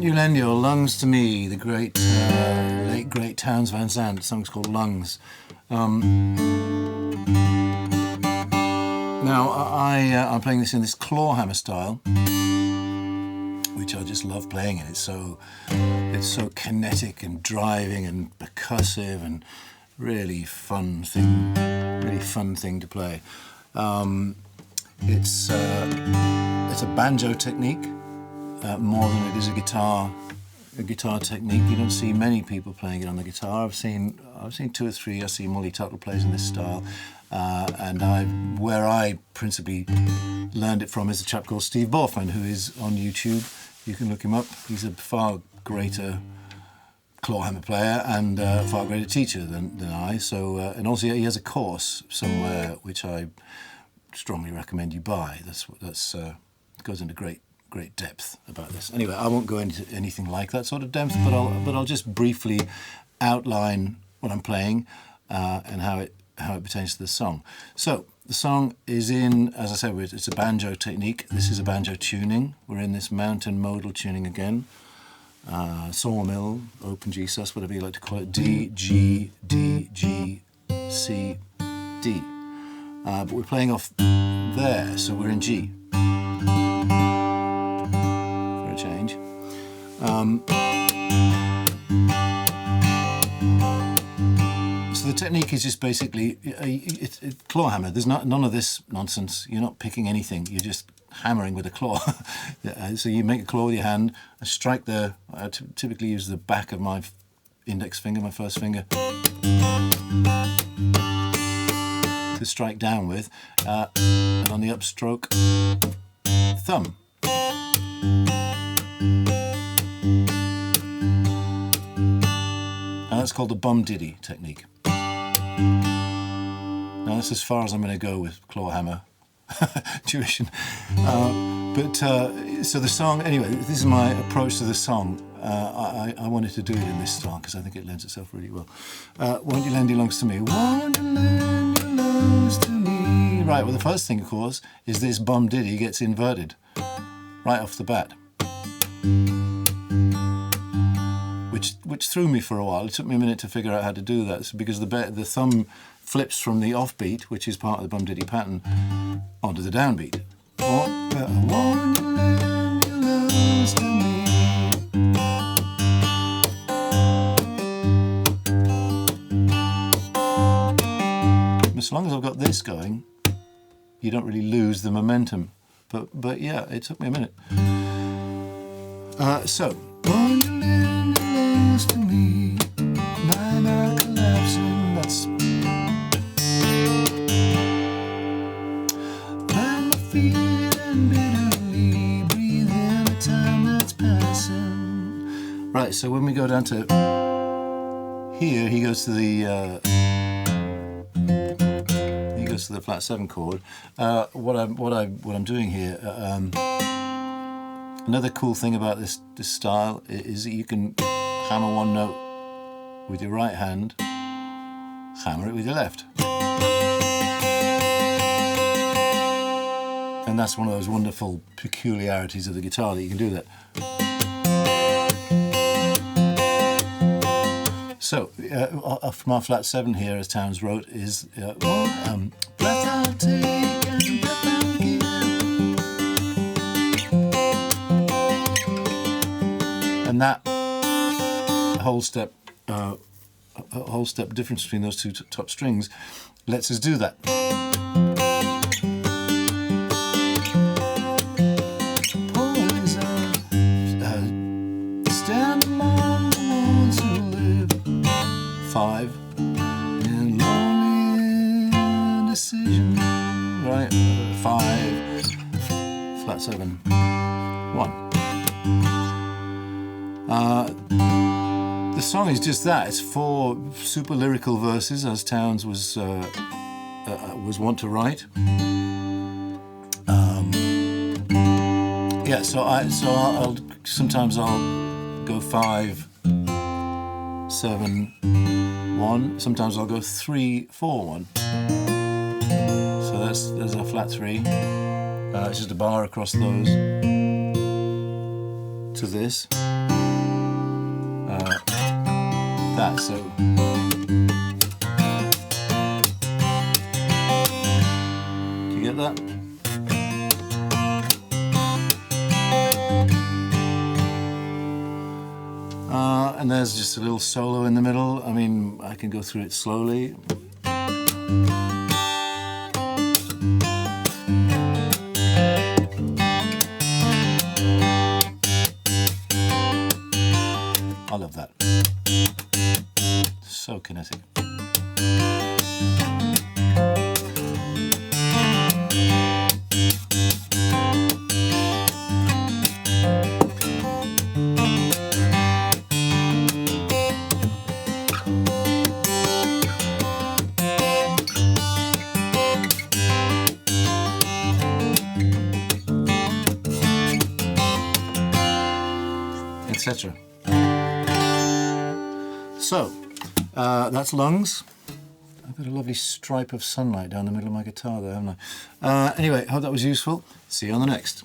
You lend your lungs to me, the great, late great Townes Van Zandt. The song's called Lungs. Now, I'm playing this in this clawhammer style, which I just love playing in. It's so kinetic and driving and percussive and really fun thing to play. It's a banjo technique more than it is a guitar technique. You don't see many people playing it on the guitar. I've seen 2 or 3. I see Molly Tuttle plays in this style, and where I principally learned it from is a chap called Steve Borfman, who is on YouTube. You can look him up. He's a far greater clawhammer player and far greater teacher than I. So, and also he has a course somewhere which I strongly recommend you buy. That's goes into great depth about this. Anyway, I won't go into anything like that sort of depth, but I'll just briefly outline what I'm playing and how it pertains to the song. So the song is in, as I said, it's a banjo technique. This is a banjo tuning. We're in this mountain modal tuning again. Sawmill, open G sus, whatever you like to call it. D, G, D, G, C, D. But we're playing off there, so we're in G. For a change. So the technique is just basically it's clawhammer. There's none of this nonsense. You're not picking anything. You're just hammering with a claw. So you make a claw with your hand. I strike I typically use the back of my index finger, my first finger, to strike down with, and on the upstroke, thumb. And that's called the bum diddy technique. Now that's as far as I'm going to go with clawhammer tuition. So the song, anyway, this is my approach to the song. I wanted to do it in this style because I think it lends itself really well. Won't you lend your lungs to me? Won't you lend your lungs to me? Right, well the first thing of course is this bum diddy gets inverted right off the bat. Which threw me for a while. It took me a minute to figure out how to do that because the thumb flips from the offbeat, which is part of the bum diddy pattern, onto the downbeat. Won't you lend your lungs to me? As long as I've got this going, you don't really lose the momentum. But yeah, it took me a minute. So, won't you lend your lungs to me? Mine are collapsing. That's. I'm feeling bitterly, breathing the time that's passing. Right. So when we go down to here, he goes to the. To the flat 7 chord. What I'm doing here. Another cool thing about this style is that you can hammer one note with your right hand, hammer it with your left, and that's one of those wonderful peculiarities of the guitar that you can do that. So, from our flat 7 here, as Townes wrote, is breath I'll take and breath I'll give. And that whole step difference between those two top strings lets us do that. Stand among the ones who live. 5 in lonely indecision. Right, 5, flat 7, 1. The song is just that. It's 4 super lyrical verses, as Townes was wont to write. Yeah, so I'll sometimes I'll go 5, 7, 1. Sometimes I'll go 3, 4, 1. So there's our flat 3. It's just a bar across those to this. that. So do you get that? And there's just a little solo in the middle. I mean, I can go through it slowly. I love that. So kinetic. Etc. So, that's lungs. I've got a lovely stripe of sunlight down the middle of my guitar there, haven't I? Anyway, hope that was useful. See you on the next.